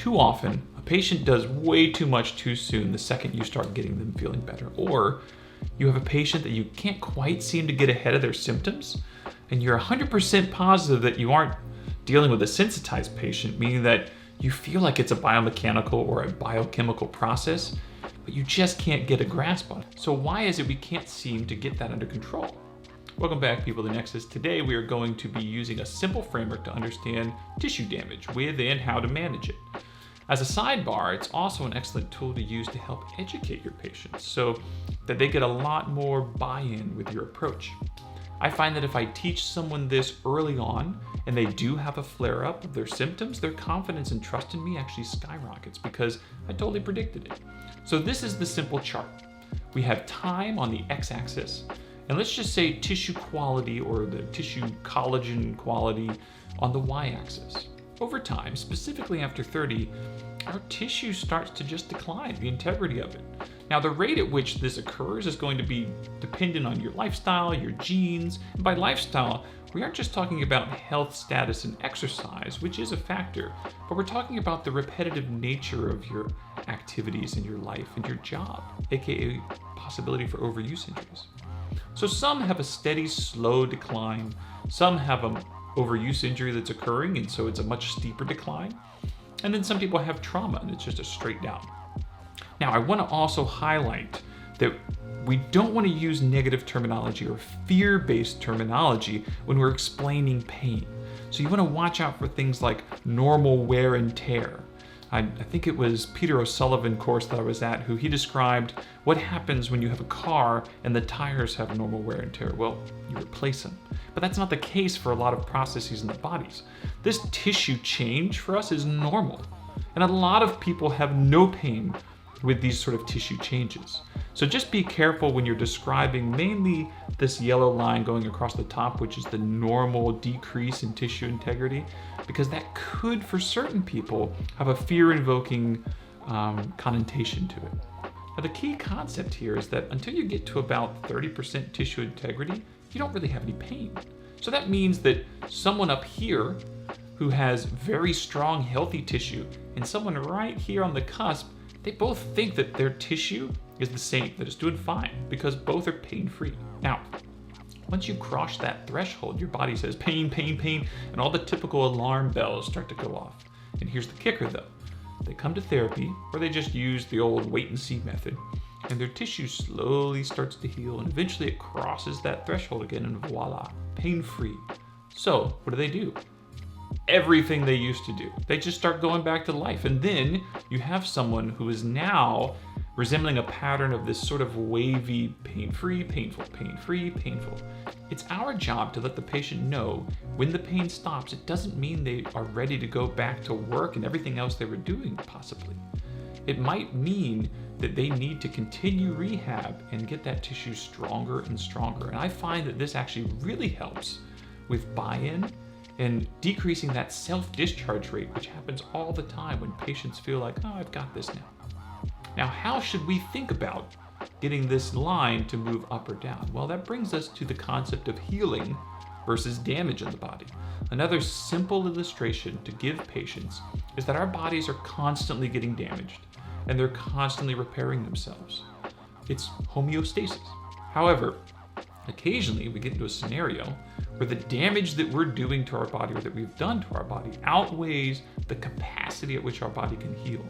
Too often, a patient does way too much too soon the second you start getting them feeling better. Or you have a patient that you can't quite seem to get ahead of their symptoms, and you're 100% positive that you aren't dealing with a sensitized patient, meaning that you feel like it's a biomechanical or a biochemical process, but you just can't get a grasp on it. So why is it we can't seem to get that under control? Welcome back, people to Nexus. Today we are going to be using a simple framework to understand tissue damage with and how to manage it. As a sidebar, it's also an excellent tool to use to help educate your patients so that they get a lot more buy-in with your approach. I find that if I teach someone this early on and they do have a flare-up of their symptoms, their confidence and trust in me actually skyrockets because I totally predicted it. So this is the simple chart. We have time on the x-axis, and let's just say tissue quality or the tissue collagen quality on the y-axis. Over time, specifically after 30, our tissue starts to just decline, the integrity of it. Now, the rate at which this occurs is going to be dependent on your lifestyle, your genes. And by lifestyle, we aren't just talking about health status and exercise, which is a factor, but we're talking about the repetitive nature of your activities in your life and your job, aka possibility for overuse injuries. So some have a steady, slow decline. Some have an overuse injury that's occurring, and so it's a much steeper decline. And then some people have trauma, and it's just a straight down. Now, I want to also highlight that we don't want to use negative terminology or fear-based terminology when we're explaining pain. So you want to watch out for things like normal wear and tear. I think it was Peter O'Sullivan course that I was at who he described what happens when you have a car and the tires have normal wear and tear. Well, you replace them. But that's not the case for a lot of processes in the bodies. This tissue change for us is normal. And a lot of people have no pain with these sort of tissue changes. So just be careful when you're describing mainly this yellow line going across the top, which is the normal decrease in tissue integrity, because that could, for certain people, have a fear-invoking connotation to it. Now, the key concept here is that until you get to about 30% tissue integrity, you don't really have any pain. So that means that someone up here who has very strong, healthy tissue and someone right here on the cusp, they both think that their tissue is the same, that it's doing fine, because both are pain-free. Now, once you cross that threshold, your body says pain, pain, pain, and all the typical alarm bells start to go off. And here's the kicker though. They come to therapy, or they just use the old wait and see method, and their tissue slowly starts to heal, and eventually it crosses that threshold again, and voila, pain-free. So, what do? Everything they used to do. They just start going back to life. And then you have someone who is now resembling a pattern of this sort of wavy, pain-free, painful, pain-free, painful. It's our job to let the patient know when the pain stops, it doesn't mean they are ready to go back to work and everything else they were doing, possibly. It might mean that they need to continue rehab and get that tissue stronger and stronger. And I find that this actually really helps with buy-in and decreasing that self-discharge rate, which happens all the time when patients feel like, oh, I've got this now. Now, how should we think about getting this line to move up or down? Well, that brings us to the concept of healing versus damage in the body. Another simple illustration to give patients is that our bodies are constantly getting damaged and they're constantly repairing themselves. It's homeostasis. However, occasionally we get into a scenario where the damage that we're doing to our body or that we've done to our body outweighs the capacity at which our body can heal.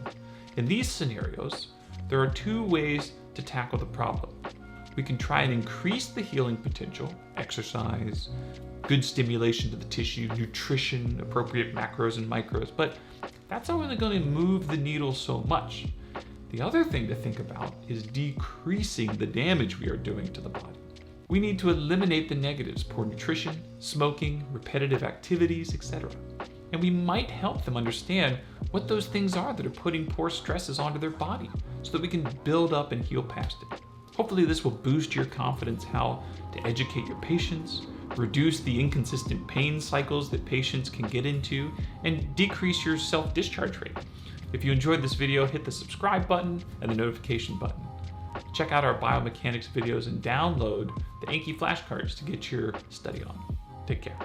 In these scenarios, there are two ways to tackle the problem. We can try and increase the healing potential, exercise, good stimulation to the tissue, nutrition, appropriate macros and micros, but that's only going to move the needle so much. The other thing to think about is decreasing the damage we are doing to the body. We need to eliminate the negatives, poor nutrition, smoking, repetitive activities, etc. And we might help them understand what those things are that are putting poor stresses onto their body so that we can build up and heal past it. Hopefully this will boost your confidence how to educate your patients, reduce the inconsistent pain cycles that patients can get into, and decrease your self-discharge rate. If you enjoyed this video, hit the subscribe button and the notification button. Check out our biomechanics videos and download the Anki flashcards to get your study on. Take care.